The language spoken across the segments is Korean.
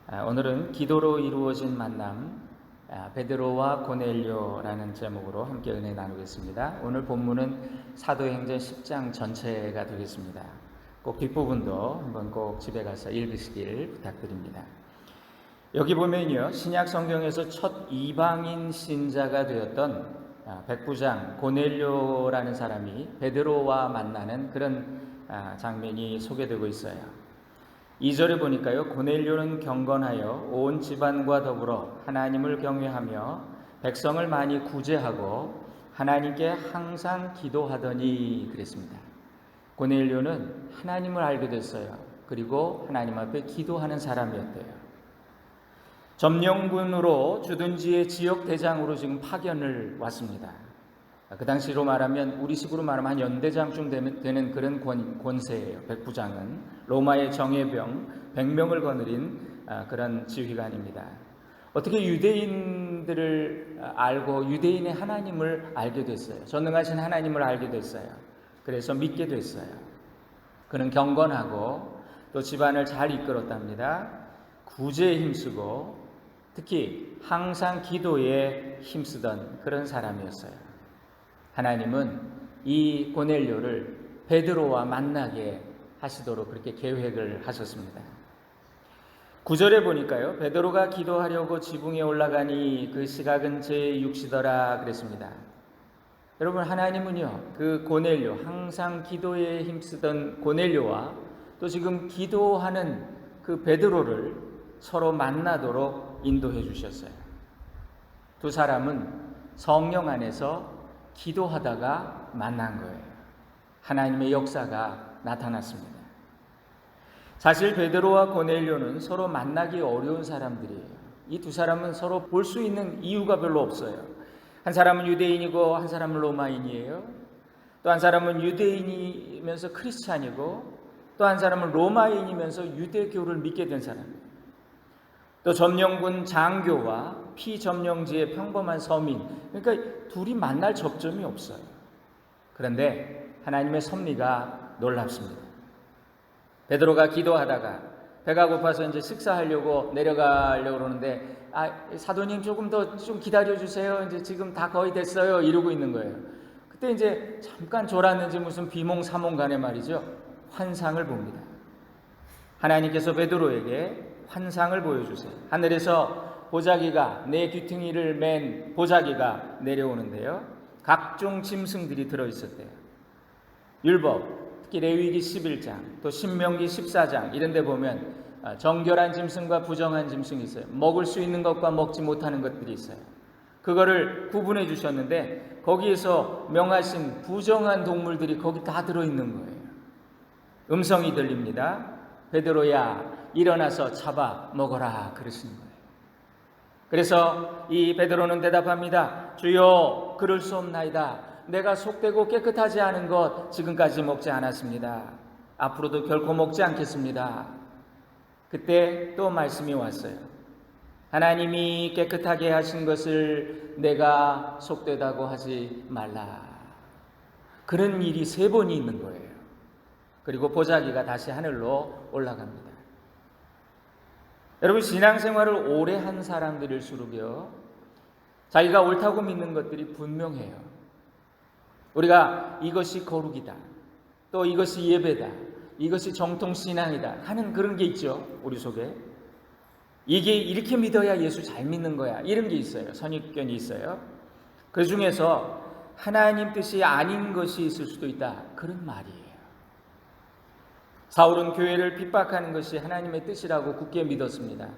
오늘은 기도로 이루어진 만남, 베드로와 고넬료라는 제목으로 함께 은혜 나누겠습니다. 오늘 본문은 사도행전 10장 전체가 되겠습니다. 꼭 뒷부분도 한번 꼭 집에 가서 읽으시길 부탁드립니다. 여기 보면요, 신약 성경에서 첫 이방인 신자가 되었던 백부장 고넬료라는 사람이 베드로와 만나는 그런 장면이 소개되고 있어요. 2절에 보니까요, 고넬료는 경건하여 온 집안과 더불어 하나님을 경외하며 백성을 많이 구제하고 하나님께 항상 기도하더니 그랬습니다. 고넬료는 하나님을 알게 됐어요. 그리고 하나님 앞에 기도하는 사람이었대요. 점령군으로 주둔지의 지역대장으로 지금 파견을 왔습니다. 그 당시로 말하면 우리식으로 말하면 한 연대장쯤 되는 그런 권세예요. 백부장은 로마의 정예병 100명을 거느린 그런 지휘관입니다. 어떻게 유대인들을 알고 유대인의 하나님을 알게 됐어요. 전능하신 하나님을 알게 됐어요. 그래서 믿게 됐어요. 그는 경건하고 또 집안을 잘 이끌었답니다. 구제에 힘쓰고 특히 항상 기도에 힘쓰던 그런 사람이었어요. 하나님은 이 고넬료를 베드로와 만나게 하시도록 그렇게 계획을 하셨습니다. 9절에 보니까요, 베드로가 기도하려고 지붕에 올라가니 그 시각은 제6시더라 그랬습니다. 여러분, 하나님은요, 그 고넬료, 항상 기도에 힘쓰던 고넬료와 또 지금 기도하는 그 베드로를 서로 만나도록 인도해 주셨어요. 두 사람은 성령 안에서 기도하다가 만난 거예요. 하나님의 역사가 나타났습니다. 사실 베드로와 고넬료는 서로 만나기 어려운 사람들이에요. 이 두 사람은 서로 볼 수 있는 이유가 별로 없어요. 한 사람은 유대인이고 한 사람은 로마인이에요. 또 한 사람은 유대인이면서 크리스찬이고 또 한 사람은 로마인이면서 유대교를 믿게 된 사람이에요. 또 점령군 장교와 피점령지의 평범한 서민, 그러니까 둘이 만날 접점이 없어요. 그런데 하나님의 섭리가 놀랍습니다. 베드로가 기도하다가 배가 고파서 이제 식사하려고 내려가려고 그러는데 사도님 조금 더 좀 기다려주세요. 이제 지금 다 거의 됐어요. 이러고 있는 거예요. 그때 이제 잠깐 졸았는지 무슨 비몽사몽간에 말이죠, 환상을 봅니다. 하나님께서 베드로에게 환상을 보여주세요. 하늘에서 보자기가, 내 귀퉁이를 맨 보자기가 내려오는데요, 각종 짐승들이 들어있었대요. 율법, 특히 레위기 11장, 또 신명기 14장 이런 데 보면 정결한 짐승과 부정한 짐승이 있어요. 먹을 수 있는 것과 먹지 못하는 것들이 있어요. 그거를 구분해 주셨는데 거기에서 명하신 부정한 동물들이 거기 다 들어있는 거예요. 음성이 들립니다. 베드로야, 일어나서 잡아 먹어라 그러시는 거예요. 그래서 이 베드로는 대답합니다. 주여, 그럴 수 없나이다. 내가 속되고 깨끗하지 않은 것 지금까지 먹지 않았습니다. 앞으로도 결코 먹지 않겠습니다. 그때 또 말씀이 왔어요. 하나님이 깨끗하게 하신 것을 내가 속되다고 하지 말라. 그런 일이 3번이 있는 거예요. 그리고 보자기가 다시 하늘로 올라갑니다. 여러분, 신앙생활을 오래 한 사람들일수록요, 자기가 옳다고 믿는 것들이 분명해요. 우리가 이것이 거룩이다, 또 이것이 예배다, 이것이 정통신앙이다 하는 그런 게 있죠. 우리 속에 이게 이렇게 믿어야 예수 잘 믿는 거야, 이런 게 있어요. 선입견이 있어요. 그 중에서 하나님 뜻이 아닌 것이 있을 수도 있다, 그런 말이에요. 사울은 교회를 핍박하는 것이 하나님의 뜻이라고 굳게 믿었습니다.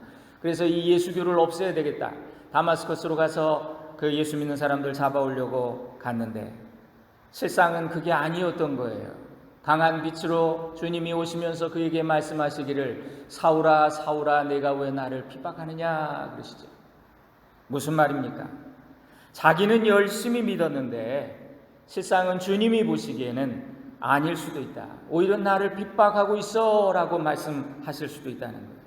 그래서 이 예수교를 없애야 되겠다, 다마스커스로 가서 그 예수 믿는 사람들 잡아오려고 갔는데 실상은 그게 아니었던 거예요. 강한 빛으로 주님이 오시면서 그에게 말씀하시기를 사울아 사울아 내가 왜 나를 핍박하느냐 그러시죠. 무슨 말입니까? 자기는 열심히 믿었는데 실상은 주님이 보시기에는 아닐 수도 있다. 오히려 나를 핍박하고 있어 라고 말씀하실 수도 있다는 거예요.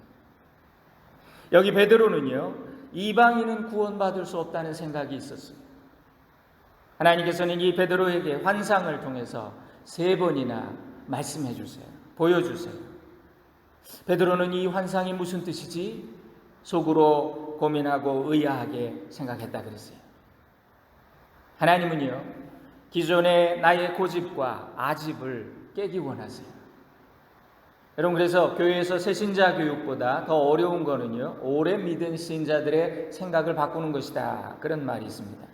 여기 베드로는요, 이방인은 구원받을 수 없다는 생각이 있었어요. 하나님께서는 이 베드로에게 환상을 통해서 3번이나 말씀해 주세요. 보여주세요. 베드로는 이 환상이 무슨 뜻이지? 속으로 고민하고 의아하게 생각했다 그랬어요. 하나님은요, 기존의 나의 고집과 아집을 깨기 원하세요. 여러분, 그래서 교회에서 새신자 교육보다 더 어려운 거는요, 오래 믿은 신자들의 생각을 바꾸는 것이다, 그런 말이 있습니다.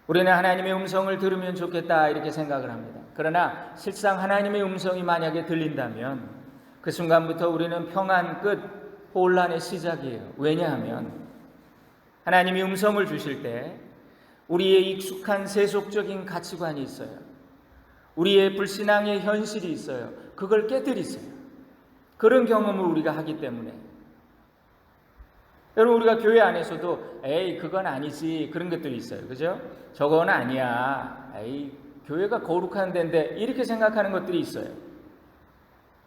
우리는 하나님의 음성을 들으면 좋겠다 이렇게 생각을 합니다. 그러나 실상 하나님의 음성이 만약에 들린다면 그 순간부터 우리는 평안 끝, 혼란의 시작이에요. 왜냐하면 하나님이 음성을 주실 때 우리의 익숙한 세속적인 가치관이 있어요. 우리의 불신앙의 현실이 있어요. 그걸 깨뜨리세요. 그런 경험을 우리가 하기 때문에. 여러분, 우리가 교회 안에서도 에이 그건 아니지 그런 것들이 있어요. 그죠? 저건 아니야. 에이 교회가 거룩한 데인데 이렇게 생각하는 것들이 있어요.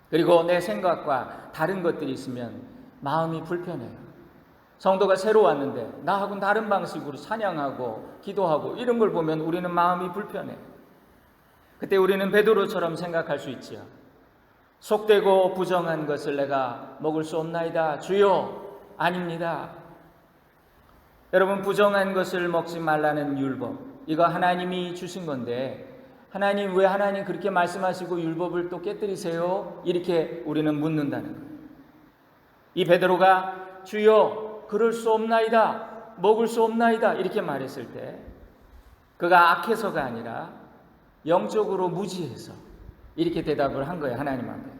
그리고 내 생각과 다른 것들이 있으면 마음이 불편해요. 성도가 새로 왔는데 나하고는 다른 방식으로 찬양하고 기도하고 이런 걸 보면 우리는 마음이 불편해요. 그때 우리는 베드로처럼 생각할 수 있지요. 속되고 부정한 것을 내가 먹을 수 없나이다. 주여, 아닙니다. 여러분, 부정한 것을 먹지 말라는 율법, 이거 하나님이 주신 건데 하나님 왜 하나님 그렇게 말씀하시고 율법을 또 깨뜨리세요? 이렇게 우리는 묻는다는 거예요. 이 베드로가 주여 그럴 수 없나이다, 먹을 수 없나이다 이렇게 말했을 때 그가 악해서가 아니라 영적으로 무지해서 이렇게 대답을 한 거예요. 하나님한테.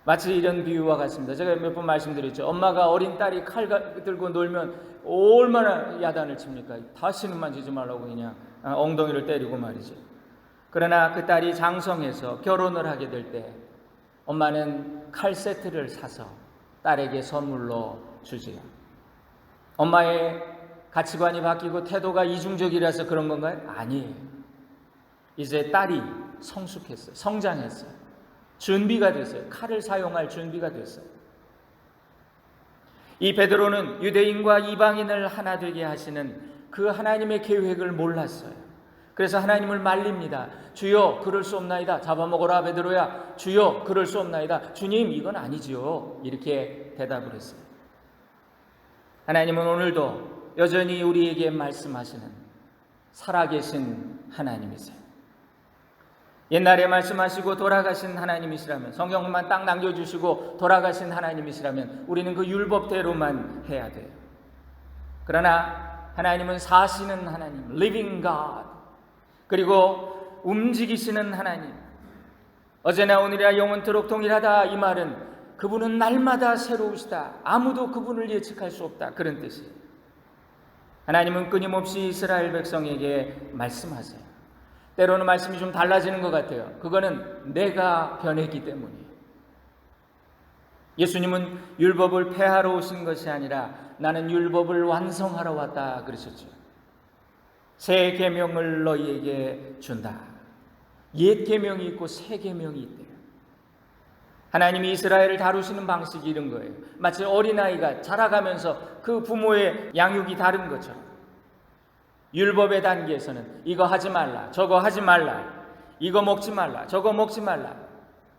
마치 이런 비유와 같습니다. 제가 몇 번 말씀드렸죠. 엄마가 어린 딸이 칼 들고 놀면 얼마나 야단을 칩니까? 다시는 만지지 말라고 그냥 엉덩이를 때리고 말이죠. 그러나 그 딸이 장성해서 결혼을 하게 될 때 엄마는 칼 세트를 사서 딸에게 선물로 주지요. 엄마의 가치관이 바뀌고 태도가 이중적이라서 그런 건가요? 아니에요. 이제 딸이 성숙했어요. 성장했어요. 준비가 됐어요. 칼을 사용할 준비가 됐어요. 이 베드로는 유대인과 이방인을 하나 되게 하시는 그 하나님의 계획을 몰랐어요. 그래서 하나님을 말립니다. 주여 그럴 수 없나이다. 잡아먹어라 베드로야. 주여 그럴 수 없나이다. 주님 이건 아니지요. 이렇게 대답을 했어요. 하나님은 오늘도 여전히 우리에게 말씀하시는 살아계신 하나님이세요. 옛날에 말씀하시고 돌아가신 하나님이시라면, 성경만 딱 남겨주시고 돌아가신 하나님이시라면 우리는 그 율법대로만 해야 돼요. 그러나 하나님은 사시는 하나님, living God, 그리고 움직이시는 하나님, 어제나 오늘이라 영원토록 동일하다, 이 말은 그분은 날마다 새로우시다, 아무도 그분을 예측할 수 없다, 그런 뜻이에요. 하나님은 끊임없이 이스라엘 백성에게 말씀하세요. 때로는 말씀이 좀 달라지는 것 같아요. 그거는 내가 변했기 때문이에요. 예수님은 율법을 폐하러 오신 것이 아니라 나는 율법을 완성하러 왔다 그러셨죠. 새 계명을 너희에게 준다. 옛 계명이 있고 새 계명이 있대요. 하나님이 이스라엘을 다루시는 방식이 이런 거예요. 마치 어린아이가 자라가면서 그 부모의 양육이 다른 것처럼 율법의 단계에서는 이거 하지 말라, 저거 하지 말라, 이거 먹지 말라, 저거 먹지 말라.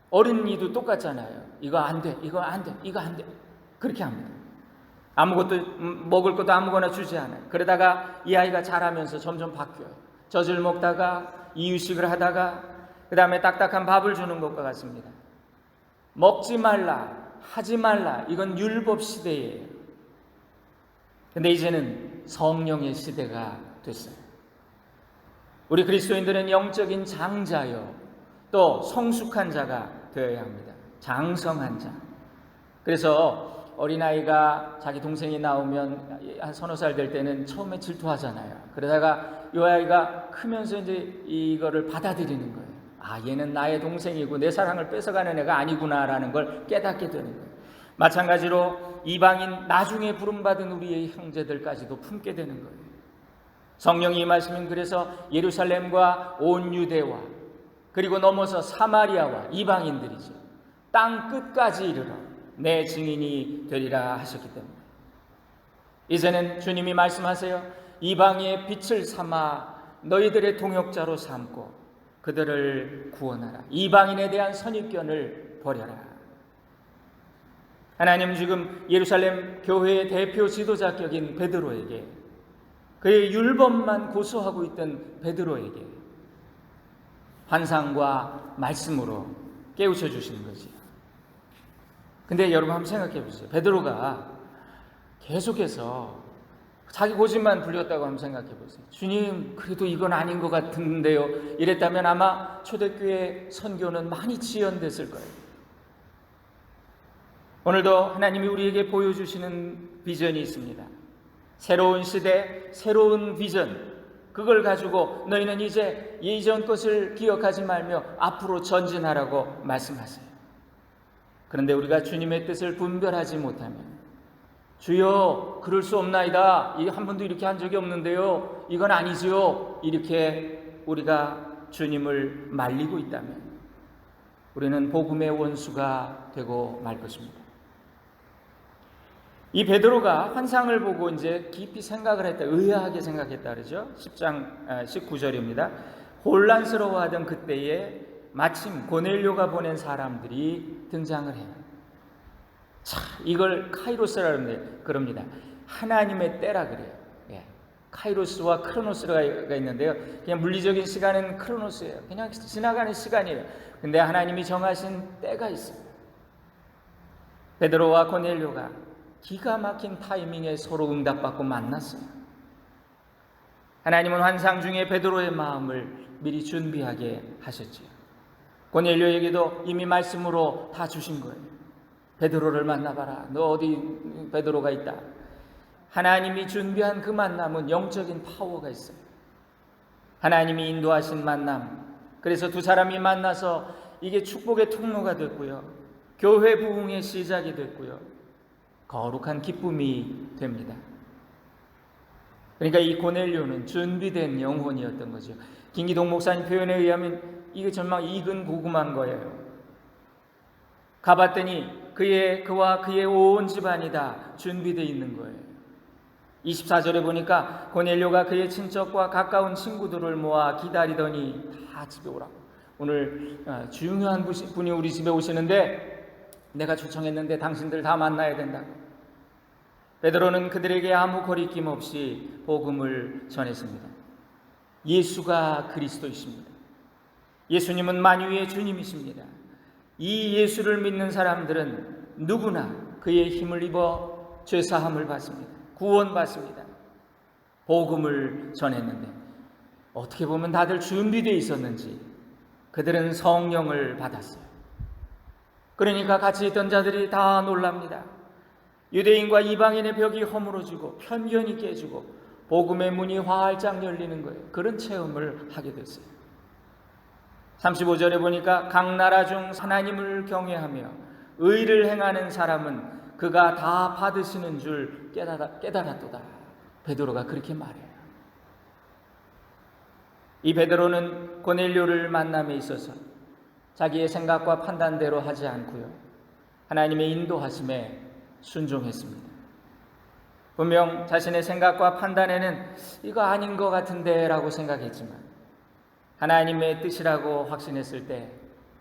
어린이도 똑같잖아요. 이거 안 돼, 이거 안 돼, 이거 안 돼. 그렇게 합니다. 아무것도 먹을 것도 아무거나 주지 않아요. 그러다가 이 아이가 자라면서 점점 바뀌어요. 젖을 먹다가 이유식을 하다가 그 다음에 딱딱한 밥을 주는 것과 같습니다. 먹지 말라, 하지 말라, 이건 율법 시대예요. 근데 이제는 성령의 시대가 됐어요. 우리 그리스도인들은 영적인 장자요, 또 성숙한 자가 되어야 합니다. 장성한 자. 그래서 어린아이가 자기 동생이 나오면 한 서너 살 될 때는 처음에 질투하잖아요. 그러다가 이 아이가 크면서 이제 이거를 받아들이는 거예요. 아, 얘는 나의 동생이고 내 사랑을 뺏어가는 애가 아니구나라는 걸 깨닫게 되는 거예요. 마찬가지로 이방인 나중에 부름받은 우리의 형제들까지도 품게 되는 거예요. 성령이 임하시면 그래서 예루살렘과 온 유대와 그리고 넘어서 사마리아와 이방인들이죠. 땅 끝까지 이르러 내 증인이 되리라 하셨기 때문에 이제는 주님이 말씀하세요. 이방의 빛을 삼아 너희들의 동역자로 삼고 그들을 구원하라. 이방인에 대한 선입견을 버려라. 하나님은 지금 예루살렘 교회의 대표 지도자격인 베드로에게, 그의 율법만 고수하고 있던 베드로에게 환상과 말씀으로 깨우쳐 주시는 거지. 근데 여러분 한번 생각해 보세요. 베드로가 계속해서 자기 고집만 부렸다고 한번 생각해 보세요. 주님, 그래도 이건 아닌 것 같은데요. 이랬다면 아마 초대교회 선교는 많이 지연됐을 거예요. 오늘도 하나님이 우리에게 보여주시는 비전이 있습니다. 새로운 시대, 새로운 비전, 그걸 가지고 너희는 이제 예전 것을 기억하지 말며 앞으로 전진하라고 말씀하세요. 그런데 우리가 주님의 뜻을 분별하지 못하면, 주여 그럴 수 없나이다, 한 번도 이렇게 한 적이 없는데요, 이건 아니지요, 이렇게 우리가 주님을 말리고 있다면 우리는 복음의 원수가 되고 말 것입니다. 이 베드로가 환상을 보고 이제 깊이 생각을 했다, 의아하게 생각했다 그러죠. 10장 19절입니다. 혼란스러워하던 그때에 마침 고넬료가 보낸 사람들이 등장을 해요. 자, 이걸 카이로스라고 그럽니다. 하나님의 때라 그래요. 예. 카이로스와 크로노스가 있는데요. 그냥 물리적인 시간은 크로노스예요. 그냥 지나가는 시간이에요. 근데 하나님이 정하신 때가 있어요. 베드로와 고넬료가 기가 막힌 타이밍에 서로 응답받고 만났어요. 하나님은 환상 중에 베드로의 마음을 미리 준비하게 하셨지요. 고넬료에게도 이미 말씀으로 다 주신 거예요. 베드로를 만나봐라. 너 어디 베드로가 있다. 하나님이 준비한 그 만남은 영적인 파워가 있어요. 하나님이 인도하신 만남. 그래서 두 사람이 만나서 이게 축복의 통로가 됐고요. 교회 부흥의 시작이 됐고요. 거룩한 기쁨이 됩니다. 그러니까 이 고넬료는 준비된 영혼이었던 거죠. 김기동 목사님 표현에 의하면 이게 정말 익은 고구마인 거예요. 가봤더니 그와 그의 온 집안이 다 준비되어 있는 거예요. 24절에 보니까 고넬료가 그의 친척과 가까운 친구들을 모아 기다리더니 다 집에 오라고. 오늘 중요한 분이 우리 집에 오시는데 내가 초청했는데 당신들 다 만나야 된다고. 베드로는 그들에게 아무 거리낌 없이 복음을 전했습니다. 예수가 그리스도이십니다. 예수님은 만유의 주님이십니다. 이 예수를 믿는 사람들은 누구나 그의 힘을 입어 죄사함을 받습니다. 구원받습니다. 복음을 전했는데 어떻게 보면 다들 준비되어 있었는지 그들은 성령을 받았어요. 그러니까 같이 있던 자들이 다 놀랍니다. 유대인과 이방인의 벽이 허물어지고 편견이 깨지고 복음의 문이 활짝 열리는 거예요. 그런 체험을 하게 됐어요. 35절에 보니까 각 나라 중 하나님을 경외하며 의를 행하는 사람은 그가 다 받으시는 줄 깨달았도다. 베드로가 그렇게 말해요. 이 베드로는 고넬료를 만남에 있어서 자기의 생각과 판단대로 하지 않고요, 하나님의 인도하심에 순종했습니다. 분명 자신의 생각과 판단에는 이거 아닌 것 같은데 라고 생각했지만 하나님의 뜻이라고 확신했을 때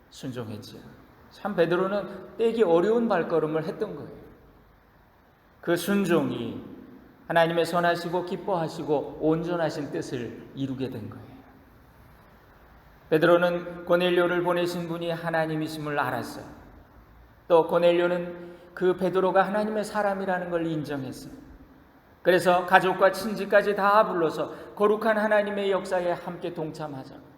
순종했지요. 참 베드로는 떼기 어려운 발걸음을 했던 거예요. 그 순종이 하나님의 선하시고 기뻐하시고 온전하신 뜻을 이루게 된 거예요. 베드로는 고넬료를 보내신 분이 하나님이심을 알았어요. 또 고넬료는 그 베드로가 하나님의 사람이라는 걸 인정했어요. 그래서 가족과 친지까지 다 불러서 거룩한 하나님의 역사에 함께 동참하자고.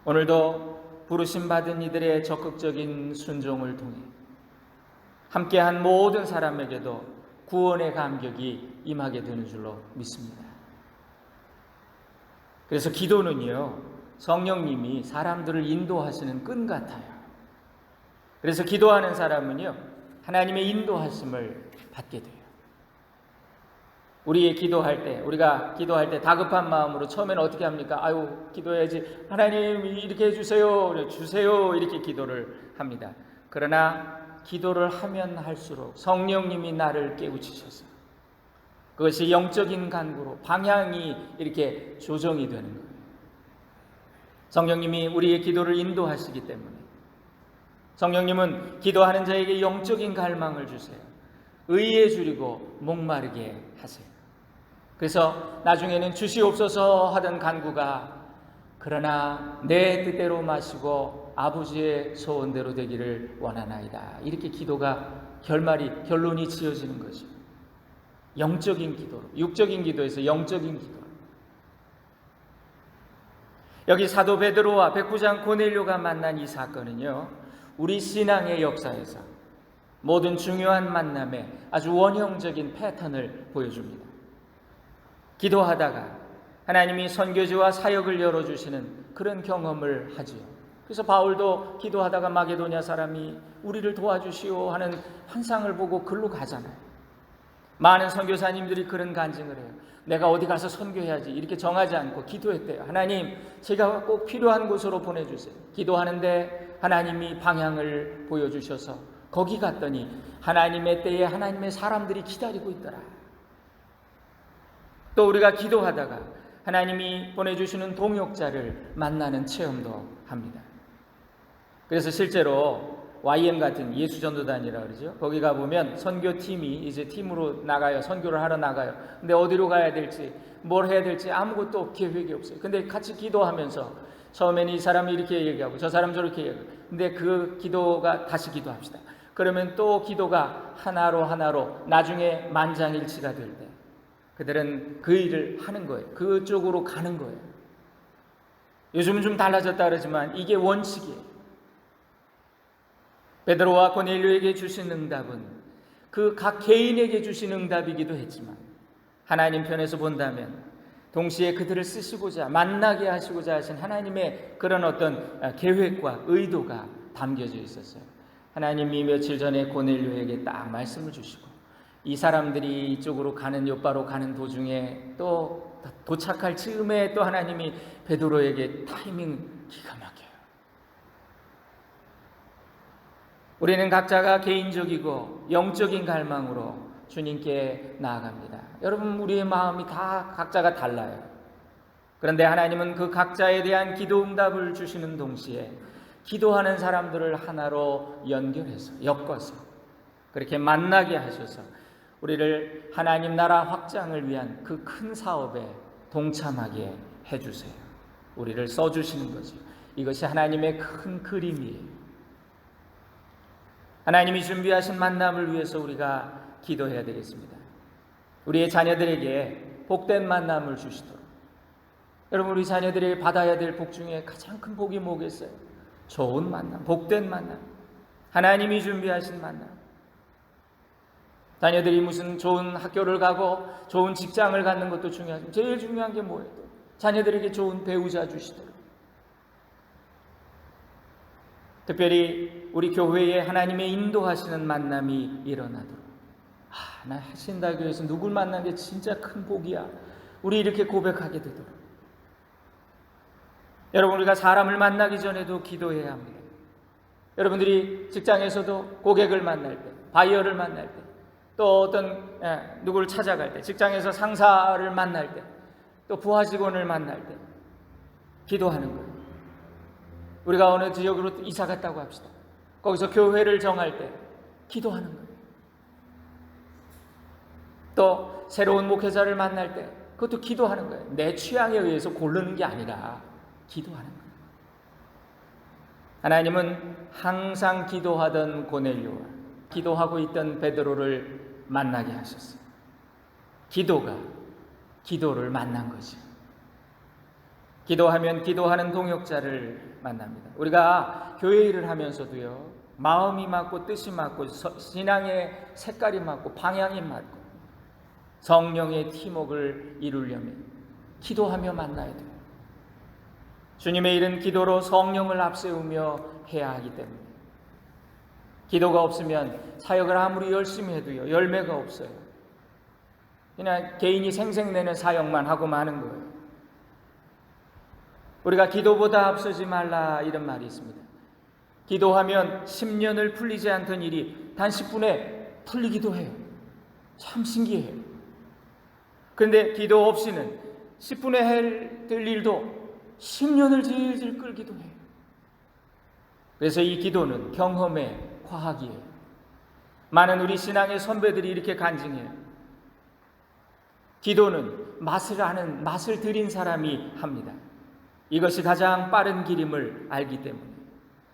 오늘도 부르심 받은 이들의 적극적인 순종을 통해 함께한 모든 사람에게도 구원의 감격이 임하게 되는 줄로 믿습니다. 그래서 기도는요, 성령님이 사람들을 인도하시는 끈 같아요. 그래서 기도하는 사람은요, 하나님의 인도하심을 받게 돼요. 우리가 기도할 때 다급한 마음으로 처음에는 어떻게 합니까? 아유, 기도해야지. 하나님 이렇게 해주세요. 주세요. 이렇게 기도를 합니다. 그러나 기도를 하면 할수록 성령님이 나를 깨우치셔서 그것이 영적인 간구로 방향이 이렇게 조정이 되는 거예요. 성령님이 우리의 기도를 인도하시기 때문에 성령님은 기도하는 자에게 영적인 갈망을 주세요. 의에 줄이고 목마르게 하세요. 그래서 나중에는 주시옵소서 하던 간구가 그러나 내 뜻대로 마시고 아버지의 소원대로 되기를 원하나이다. 이렇게 기도가 결론이 지어지는 거죠. 영적인 기도로, 육적인 기도에서 영적인 기도. 여기 사도 베드로와 백부장 고넬료가 만난 이 사건은요, 우리 신앙의 역사에서 모든 중요한 만남에 아주 원형적인 패턴을 보여줍니다. 기도하다가 하나님이 선교지와 사역을 열어주시는 그런 경험을 하지요. 그래서 바울도 기도하다가 마게도냐 사람이 우리를 도와주시오 하는 환상을 보고 글로 가잖아요. 많은 선교사님들이 그런 간증을 해요. 내가 어디 가서 선교해야지 이렇게 정하지 않고 기도했대요. 하나님, 제가 꼭 필요한 곳으로 보내주세요. 기도하는데 하나님이 방향을 보여주셔서 거기 갔더니 하나님의 때에 하나님의 사람들이 기다리고 있더라. 또 우리가 기도하다가 하나님이 보내주시는 동역자를 만나는 체험도 합니다. 그래서 실제로 YM 같은 예수전도단이라고 그러죠. 거기 가보면 선교팀이 이제 팀으로 나가요. 선교를 하러 나가요. 근데 어디로 가야 될지, 뭘 해야 될지 아무것도 계획이 없어요. 근데 같이 기도하면서 처음에는 이 사람이 이렇게 얘기하고 저 사람 저렇게 얘기하고, 근데 그 기도가 다시 기도합시다. 그러면 또 기도가 하나로 나중에 만장일치가 될 때 그들은 그 일을 하는 거예요. 그쪽으로 가는 거예요. 요즘은 좀 달라졌다 그러지만 이게 원칙이에요. 베드로와 고넬료에게 주신 응답은 그 각 개인에게 주신 응답이기도 했지만 하나님 편에서 본다면 동시에 그들을 쓰시고자 만나게 하시고자 하신 하나님의 그런 어떤 계획과 의도가 담겨져 있었어요. 하나님이 며칠 전에 고넬료에게 딱 말씀을 주시고 이 사람들이 이쪽으로 가는 요바로 가는 도중에 또 도착할 즈음에 또 하나님이 베드로에게 타이밍 기가 막혀요. 우리는 각자가 개인적이고 영적인 갈망으로 주님께 나아갑니다. 여러분, 우리의 마음이 다 각자가 달라요. 그런데 하나님은 그 각자에 대한 기도 응답을 주시는 동시에 기도하는 사람들을 하나로 연결해서 엮어서 그렇게 만나게 하셔서 우리를 하나님 나라 확장을 위한 그 큰 사업에 동참하게 해주세요. 우리를 써주시는 거죠. 이것이 하나님의 큰 그림이에요. 하나님이 준비하신 만남을 위해서 우리가 기도해야 되겠습니다. 우리의 자녀들에게 복된 만남을 주시도록. 여러분, 우리 자녀들이 받아야 될 복 중에 가장 큰 복이 뭐겠어요? 좋은 만남, 복된 만남, 하나님이 준비하신 만남. 자녀들이 무슨 좋은 학교를 가고 좋은 직장을 갖는 것도 중요하지만 제일 중요한 게 뭐예요? 자녀들에게 좋은 배우자 주시도록. 특별히 우리 교회에 하나님의 인도하시는 만남이 일어나도록. 나 하신다교회에서 누굴 만난 게 진짜 큰 복이야. 우리 이렇게 고백하게 되도록. 여러분, 우리가 사람을 만나기 전에도 기도해야 합니다. 여러분들이 직장에서도 고객을 만날 때, 바이어를 만날 때, 또 어떤 누구를 찾아갈 때, 직장에서 상사를 만날 때, 또 부하 직원을 만날 때 기도하는 거예요. 우리가 어느 지역으로 이사 갔다고 합시다. 거기서 교회를 정할 때 기도하는 거예요. 또 새로운 목회자를 만날 때 그것도 기도하는 거예요. 내 취향에 의해서 고르는 게 아니라 기도하는 거예요. 하나님은 항상 기도하던 고넬료와 기도하고 있던 베드로를 만나게 하셨어요. 기도가 기도를 만난 거죠. 기도하면 기도하는 동역자를 만납니다. 우리가 교회 일을 하면서도요, 마음이 맞고 뜻이 맞고 신앙의 색깔이 맞고 방향이 맞고 성령의 팀워크를 이루려면 기도하며 만나야 돼요. 주님의 일은 기도로 성령을 앞세우며 해야 하기 때문에 기도가 없으면 사역을 아무리 열심히 해도요, 열매가 없어요. 그냥 개인이 생색내는 사역만 하고 마는 거예요. 우리가 기도보다 앞서지 말라 이런 말이 있습니다. 기도하면 10년을 풀리지 않던 일이 단 10분에 풀리기도 해요. 참 신기해요. 그런데 기도 없이는 10분에 해야 될 일도 10년을 질질 끌기도 해요. 그래서 이 기도는 경험의 과학이에요. 많은 우리 신앙의 선배들이 이렇게 간증해요. 기도는 맛을 들인 사람이 합니다. 이것이 가장 빠른 길임을 알기 때문에.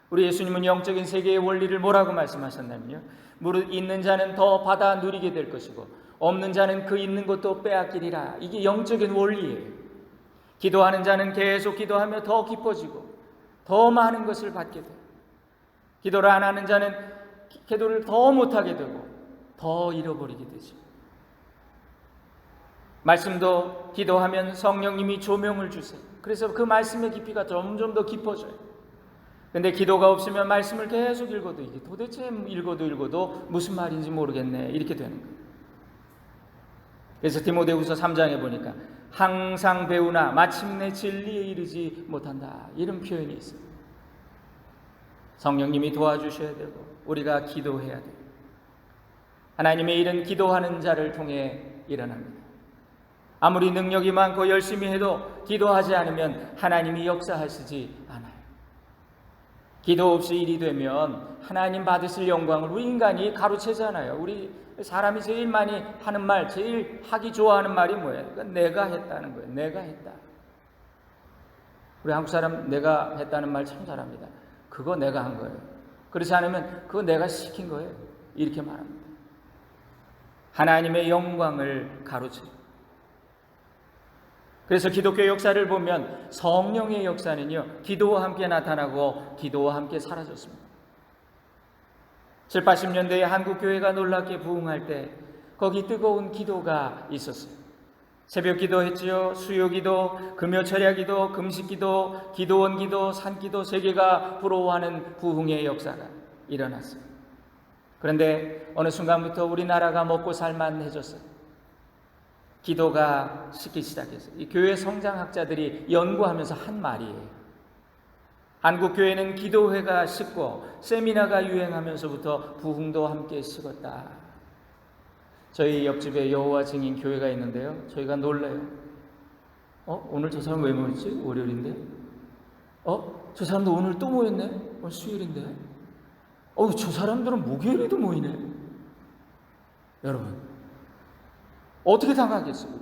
우리 예수님은 영적인 세계의 원리를 뭐라고 말씀하셨냐면요, 무릇 있는 자는 더 받아 누리게 될 것이고 없는 자는 그 있는 것도 빼앗기리라. 이게 영적인 원리예요. 기도하는 자는 계속 기도하며 더 깊어지고 더 많은 것을 받게 돼요. 기도를 안 하는 자는 기도를 더 못하게 되고 더 잃어버리게 되죠. 말씀도 기도하면 성령님이 조명을 주세요. 그래서 그 말씀의 깊이가 점점 더 깊어져요. 근데 기도가 없으면 말씀을 계속 읽어도 이게 도대체 읽어도 무슨 말인지 모르겠네, 이렇게 되는 거예요. 그래서 디모데후서 3장에 보니까 항상 배우나 마침내 진리에 이르지 못한다, 이런 표현이 있어요. 성령님이 도와주셔야 되고 우리가 기도해야 돼요. 하나님의 일은 기도하는 자를 통해 일어납니다. 아무리 능력이 많고 열심히 해도 기도하지 않으면 하나님이 역사하시지 않아요. 기도 없이 일이 되면 하나님 받으실 영광을 우리 인간이 가로채잖아요. 우리 사람이 제일 많이 하는 말, 제일 하기 좋아하는 말이 뭐예요? 그러니까 내가 했다는 거예요. 내가 했다. 우리 한국 사람 내가 했다는 말 참 잘합니다. 그거 내가 한 거예요. 그렇지 않으면 그거 내가 시킨 거예요. 이렇게 말합니다. 하나님의 영광을 가로채요. 그래서 기독교 역사를 보면 성령의 역사는요, 기도와 함께 나타나고 기도와 함께 사라졌습니다. 7, 80년대에 한국교회가 놀랍게 부흥할 때 거기 뜨거운 기도가 있었어요. 새벽 기도했지요. 수요 기도, 금요 철야 기도, 금식 기도, 기도원 기도, 산 기도, 세계가 부러워하는 부흥의 역사가 일어났어요. 그런데 어느 순간부터 우리나라가 먹고 살만해졌어요. 기도가 식기 시작했어요. 이 교회 성장학자들이 연구하면서 한 말이에요. 한국 교회는 기도회가 식고 세미나가 유행하면서부터 부흥도 함께 식었다. 저희 옆집에 여호와 증인 교회가 있는데요, 저희가 놀라요. 오늘 저 사람 왜 모였지? 월요일인데. 저 사람도 오늘 또 모였네? 오늘 수요일인데. 저 사람들은 목요일에도 모이네. 여러분, 어떻게 당하겠어요?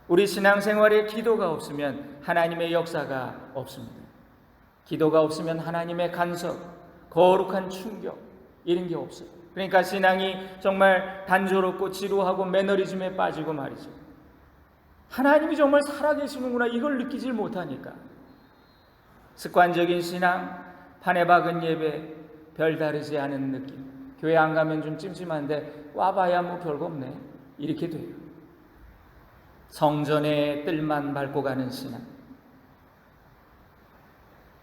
우리 신앙생활에 기도가 없으면 하나님의 역사가 없습니다. 기도가 없으면 하나님의 간섭, 거룩한 충격, 이런 게 없어요. 그러니까 신앙이 정말 단조롭고 지루하고 매너리즘에 빠지고 말이죠. 하나님이 정말 살아계시는구나, 이걸 느끼질 못하니까 습관적인 신앙, 판에 박은 예배, 별다르지 않은 느낌. 교회 안 가면 좀 찜찜한데 와봐야 뭐 별거 없네, 이렇게 돼요. 성전의 뜰만 밟고 가는 신앙.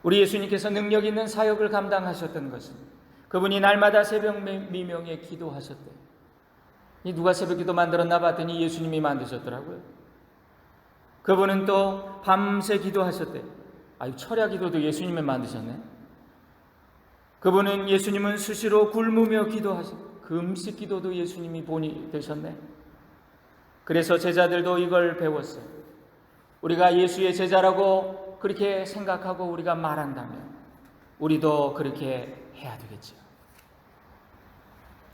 우리 예수님께서 능력 있는 사역을 감당하셨던 것은 그분이 날마다 새벽 미명에 기도하셨대요. 누가 새벽 기도 만들었나 봤더니 예수님이 만드셨더라고요. 그분은 또 밤새 기도하셨대요. 철야 기도도 예수님이 만드셨네. 그분은 예수님은 수시로 굶으며 기도하셨고 금식 기도도 예수님이 본이 되셨네. 그래서 제자들도 이걸 배웠어요. 우리가 예수의 제자라고 그렇게 생각하고 우리가 말한다면 우리도 그렇게 해야 되겠죠.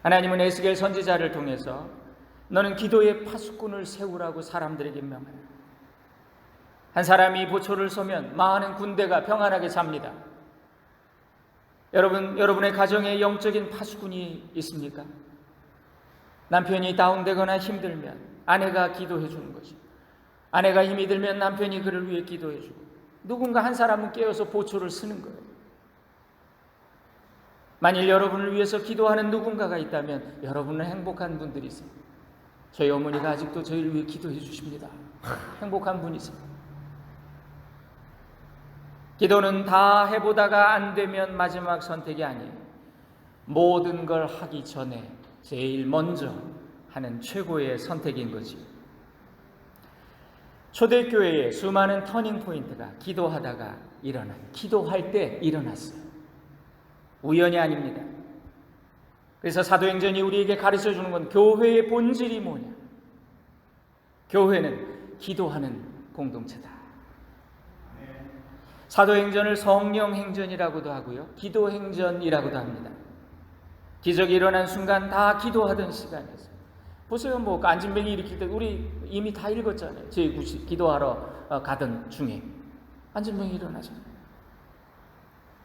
하나님은 에스겔 선지자를 통해서 너는 기도의 파수꾼을 세우라고 사람들에게 명하라. 한 사람이 보초를 서면 많은 군대가 평안하게 잡니다. 여러분의 가정에 영적인 파수꾼이 있습니까? 남편이 다운되거나 힘들면 아내가 기도해 주는 거죠. 아내가 힘이 들면 남편이 그를 위해 기도해 주고, 누군가 한 사람은 깨어서 보초를 쓰는 거예요. 만일 여러분을 위해서 기도하는 누군가가 있다면 여러분은 행복한 분들이세요. 저희 어머니가 아직도 저희를 위해 기도해 주십니다. 행복한 분이세요. 기도는 다 해보다가 안 되면 마지막 선택이 아니에요. 모든 걸 하기 전에 제일 먼저 하는 최고의 선택인 거지. 초대교회에 수많은 터닝 포인트가 기도하다가 기도할 때 일어났어요. 우연이 아닙니다. 그래서 사도행전이 우리에게 가르쳐 주는 건 교회의 본질이 뭐냐? 교회는 기도하는 공동체다. 사도행전을 성령행전이라고도 하고요, 기도행전이라고도 합니다. 기적이 일어난 순간 다 기도하던 시간이었어요. 보세요, 뭐 안진뱅이 일으킬 때 우리 이미 다 읽었잖아요. 제9시 기도하러 가던 중에 안진뱅이 일어나잖아요.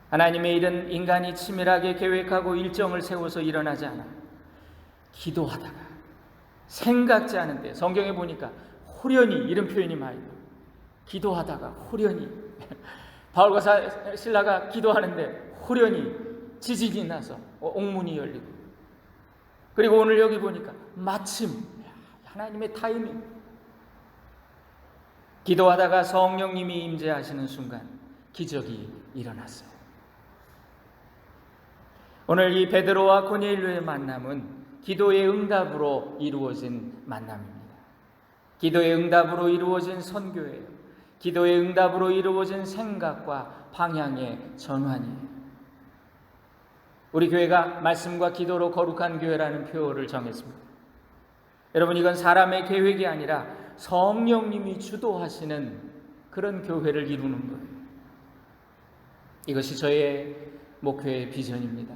하나님의 일은 인간이 치밀하게 계획하고 일정을 세워서 일어나지 않아 기도하다가 생각지 않은데, 성경에 보니까 호련히 이런 표현이 많이 나와요. 기도하다가 호련히 바울과 실라가 기도하는데 호련히 지진이 나서 옥문이 열리고, 그리고 오늘 여기 보니까 마침 하나님의 타이밍, 기도하다가 성령님이 임재하시는 순간 기적이 일어났어요. 오늘 이 베드로와 고넬료의 만남은 기도의 응답으로 이루어진 만남입니다. 기도의 응답으로 이루어진 선교예요. 기도의 응답으로 이루어진 생각과 방향의 전환이에요. 우리 교회가 말씀과 기도로 거룩한 교회라는 표어를 정했습니다. 여러분, 이건 사람의 계획이 아니라 성령님이 주도하시는 그런 교회를 이루는 거예요. 이것이 저의 목회의 비전입니다.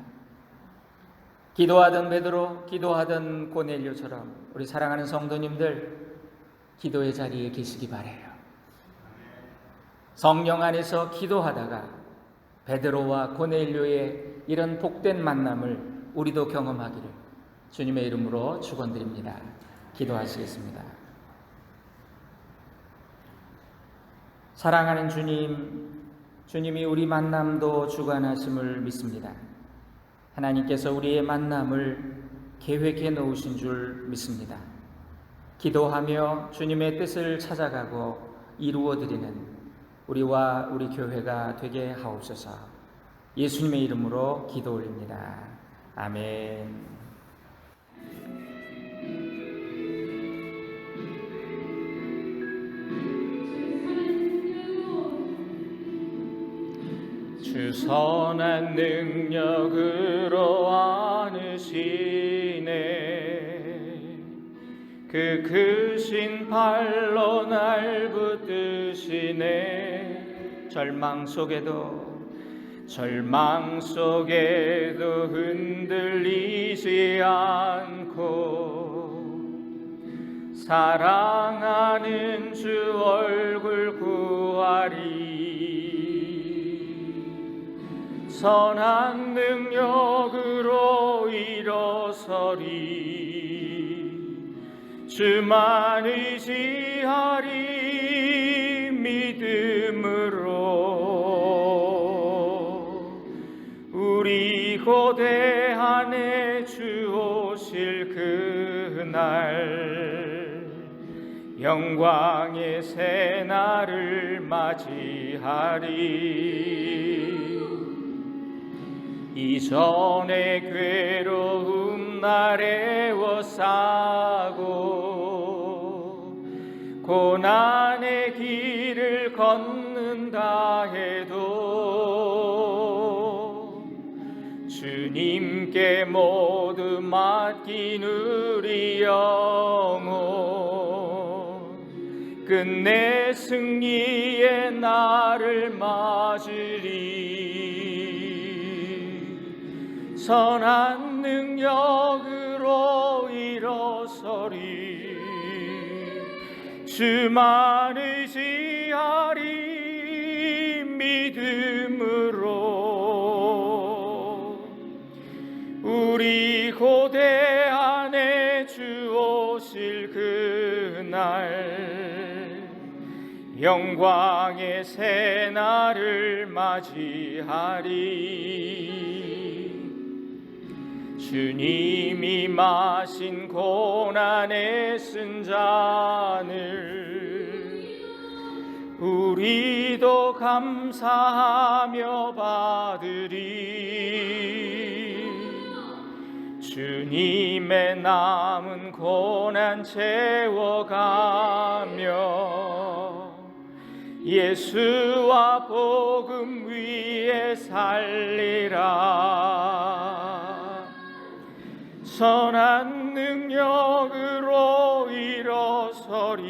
기도하던 베드로, 기도하던 고넬료처럼 우리 사랑하는 성도님들 기도의 자리에 계시기 바라요. 성령 안에서 기도하다가 베드로와 고넬료의 이런 복된 만남을 우리도 경험하기를 주님의 이름으로 축원드립니다. 기도하시겠습니다. 사랑하는 주님, 주님이 우리 만남도 주관하심을 믿습니다. 하나님께서 우리의 만남을 계획해 놓으신 줄 믿습니다. 기도하며 주님의 뜻을 찾아가고 이루어드리는 우리와 우리 교회가 되게 하옵소서. 예수님의 이름으로 기도 올립니다. 아멘. 주 선한 능력으로 안으시네. 그 크신 팔로 날 붙드시네. 절망 속에도 흔들리지 않고 사랑하는 주 얼굴 구하리. 선한 능력으로 일어서리. 주만 의지하리. 믿음으로 우리 고대 안에 주 오실 그날 영광의 새날을 맞이하리. 이전의 괴로움 날 애워싸고 고난의 길을 걷는다 해도 주님께 모두 맡긴 우리 영혼 끝내 승리의 날을 맞으리. 선한 능력으로 일어서리. 주만 의지하리. 믿음으로 우리 고대 안에 주 오실 그날 영광의 새날을 맞이하리. 주님이 마신 고난의 쓴 잔을 우리도 감사하며 받으리. 주님의 남은 고난 채워가며 예수와 복음 위에 살리라. 선한 능력으로 일어서리.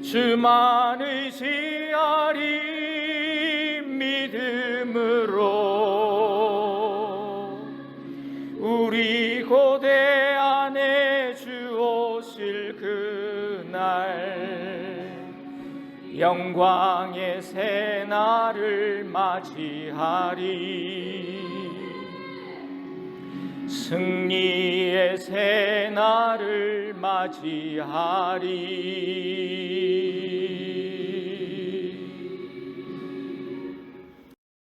주만 의지하리. 예배하리 믿음으로 우리 고대 안에 주 오실 그날 영광의 새날을 맞이하리 승리의 새날을 맞이하리